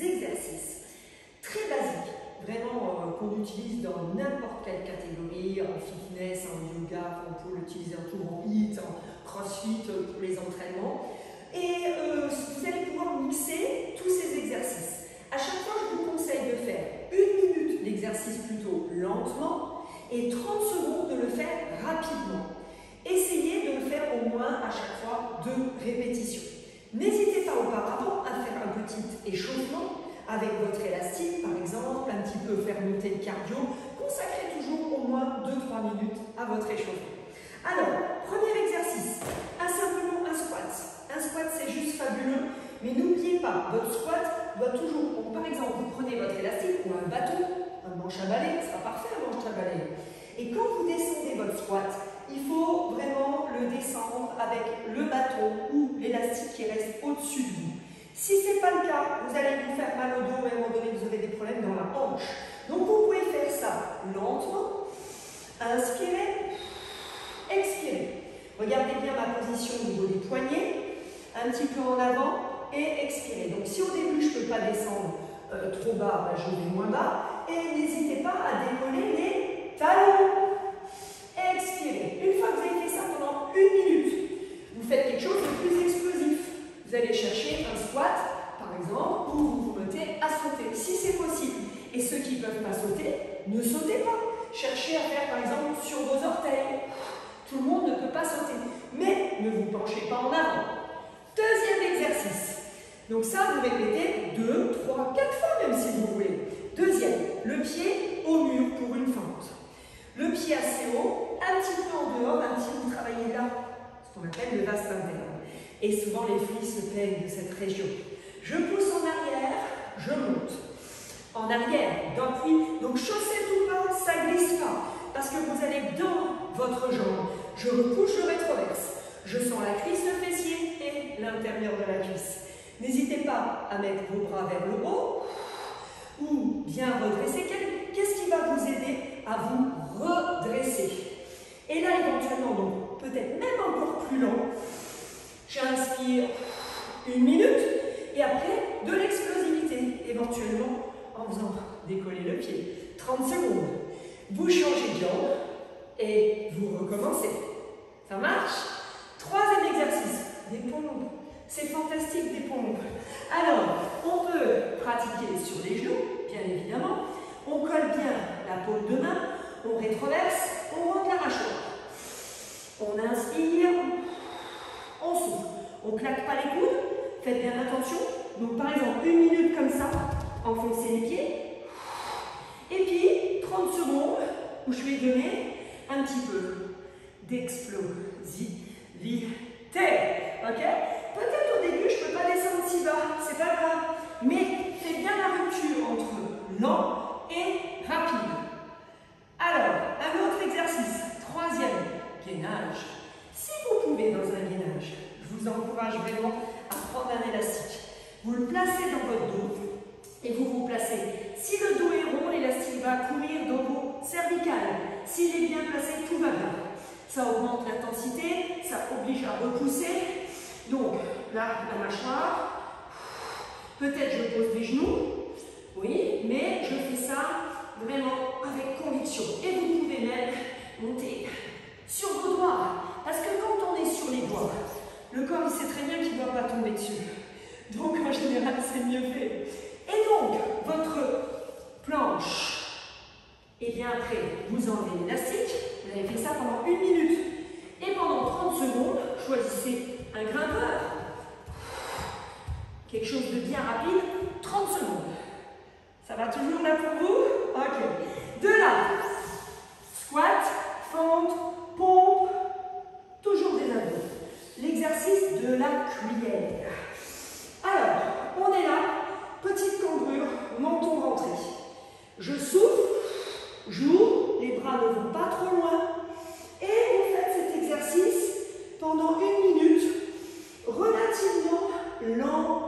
exercices très basiques, vraiment qu'on utilise dans n'importe quelle catégorie, en fitness, en yoga, on peut l'utiliser en tout, en HIIT, en crossfit, pour les entraînements. Et vous allez pouvoir mixer tous ces exercices. À chaque fois, je vous conseille de faire 1 minute d'exercice plutôt lentement et 30 secondes de le faire rapidement. Essayez de le faire au moins à chaque fois 2 répétitions. N'hésitez pas auparavant à faire un petit échauffement avec votre élastique, par exemple, un petit peu faire monter le cardio. Consacrez toujours au moins 2-3 minutes à votre échauffement. Alors, premier exercice, simplement un squat. Un squat, c'est juste fabuleux, mais n'oubliez pas, votre squat doit toujours, donc, par exemple, vous prenez votre élastique ou un bâton, un manche à balai, ce sera parfait un manche à balai. Et quand vous descendez votre squat, il faut vraiment le descendre avec le bâton ou l'élastique qui reste au-dessus de vous. Si ce n'est pas le cas, vous allez vous faire mal au dos et à un moment donné, vous aurez des problèmes dans la hanche. Donc vous pouvez faire ça lentement, inspirez, expirez. Regardez bien ma position au niveau des poignets, un petit peu en avant et expirez. Donc si au début je ne peux pas descendre trop bas, je vais moins bas. Et n'hésitez pas à décoller les talons. Expirez. Une fois que vous avez fait ça pendant 1 minute, vous faites quelque chose de plus explosif. Vous allez chercher un squat, par exemple, où vous vous mettez à sauter, si c'est possible. Et ceux qui ne peuvent pas sauter, ne sautez pas. Cherchez à faire, par exemple, sur vos orteils. Tout le monde ne peut pas sauter. Mais ne vous penchez pas en avant. Deuxième exercice. Donc ça, vous répétez 2, 3, 4 fois même si vous voulez. Deuxième, le pied au mur pour une fente. Le pied assez haut, un petit peu en dehors, un petit peu vous travaillez là, ce qu'on appelle le vaste interne. Et souvent les filles se plaignent de cette région. Je pousse en arrière, je monte. En arrière, donc chaussette ou pas, ça glisse pas. Parce que vous allez dans votre jambe. Je repousse, je rétroverse. Je sens la cuisse, le fessier et l'intérieur de la cuisse. N'hésitez pas à mettre vos bras vers le haut ou bien redresser. Qu'est-ce qui va vous aider à vous redresser? Et là, éventuellement, donc peut-être même encore plus lent, j'inspire 1 minute et après de l'explosivité, éventuellement en faisant décoller le pied. 30 secondes. Vous changez de jambe et vous recommencez. Ça marche? Troisième exercice, des pompes. C'est fantastique, des pompes. Alors, on peut pratiquer sur les genoux, bien évidemment. On colle bien la paume de main, on rétroverse, on rentre la mâchoire. On inspire, on souffle. On ne claque pas les coudes, faites bien attention. Donc par exemple, 1 minute comme ça, enfoncez les pieds. Et puis, 30 secondes où je vais donner un petit peu d'explosivité. Ok? Peut-être au début, je ne peux pas descendre si bas, c'est pas grave. Mais faites bien la rupture entre lent et rapide. Alors, un autre exercice. Troisième, gainage. Si vous pouvez dans un gainage, je vous encourage vraiment à prendre un élastique. Vous le placez dans votre dos et vous vous placez. Si le dos est rond, l'élastique va courir dans vos cervicales. S'il est bien placé, tout va bien. Ça augmente l'intensité, ça oblige à repousser. Donc, là, la mâchoire. Peut-être je pose les genoux. Oui, mais je fais ça vraiment avec conviction. Et vous pouvez même monter sur vos doigts. Parce que quand on est sur les doigts, le corps il sait très bien qu'il ne doit pas tomber dessus. Donc en général, c'est mieux fait. Et donc, votre planche, et bien après, vous enlevez l'élastique. Vous avez fait ça pendant 1 minute. Et pendant 30 secondes, choisissez un grimpeur. Quelque chose de bien rapide, 30 secondes. Ça va toujours là pour vous? Ok. De là, squat, fente, pompe, toujours des abdos. L'exercice de la cuillère. Alors, on est là, petite cambrure, menton rentré. Je souffle, j'ouvre, les bras ne vont pas trop loin. Et vous faites cet exercice pendant 1 minute, relativement lentement.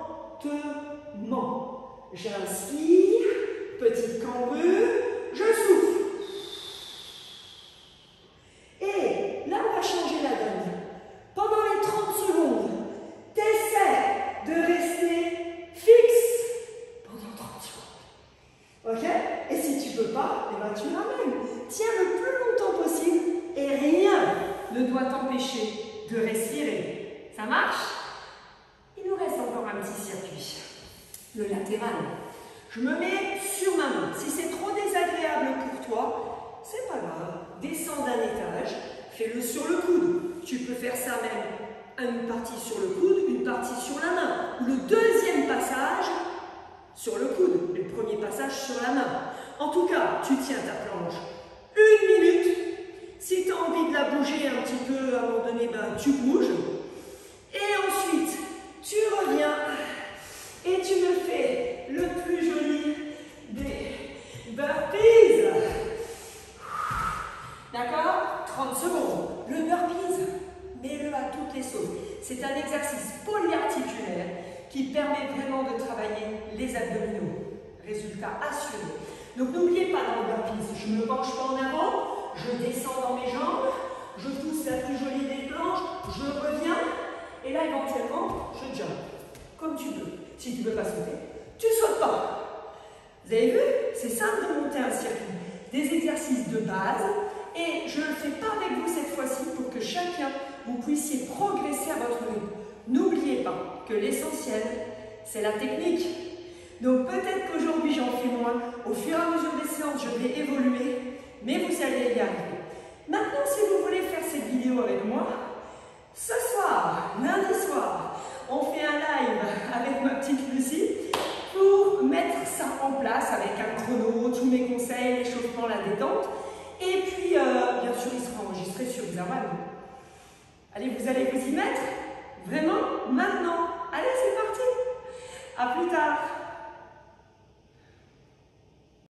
J'inspire, petite cambrure, je souffle. Et là, on va changer la donne. Pendant les 30 secondes, t'essaies de rester fixe pendant peux respirer. Ça marche? Il nous reste encore un petit circuit. Le latéral. Je me mets sur ma main. Si c'est trop désagréable pour toi, c'est pas grave. Descends d'un étage, fais-le sur le coude. Tu peux faire ça même une partie sur le coude, une partie sur la main. Ou le deuxième passage sur le coude, le premier passage sur la main. En tout cas, tu tiens ta planche 1 minute. Si tu as envie de la bouger un petit peu, à un moment donné, ben, tu bouges. Et ensuite, tu reviens et tu me fais le plus joli des burpees. D'accord? 30 secondes. Le burpees, mets-le à toutes les sauces. C'est un exercice polyarticulaire qui permet vraiment de travailler les abdominaux. Résultat assuré. Donc n'oubliez pas dans le burpees, je ne me penche pas en avant, je descends dans mes jambes, je pousse la plus jolie des planches, je reviens, et là éventuellement, je jump, comme tu veux. Si tu ne peux pas sauter, tu ne sautes pas. Vous avez vu? C'est simple de monter un circuit. Des exercices de base, et je ne le fais pas avec vous cette fois-ci pour que chacun, vous puissiez progresser à votre rythme. N'oubliez pas que l'essentiel, c'est la technique. Donc peut-être qu'aujourd'hui j'en fais moins, au fur et à mesure des séances je vais évoluer, mais vous allez y arriver. Maintenant si vous voulez faire cette vidéo avec moi, ce soir, lundi soir, on fait un live avec ma petite Lucie pour mettre ça en place avec un chrono, tous mes conseils, l'échauffement, la détente. Et puis bien sûr il sera enregistré sur Xavan. Allez, vous allez vous y mettre? Vraiment? Maintenant? Allez, c'est parti! À plus tard!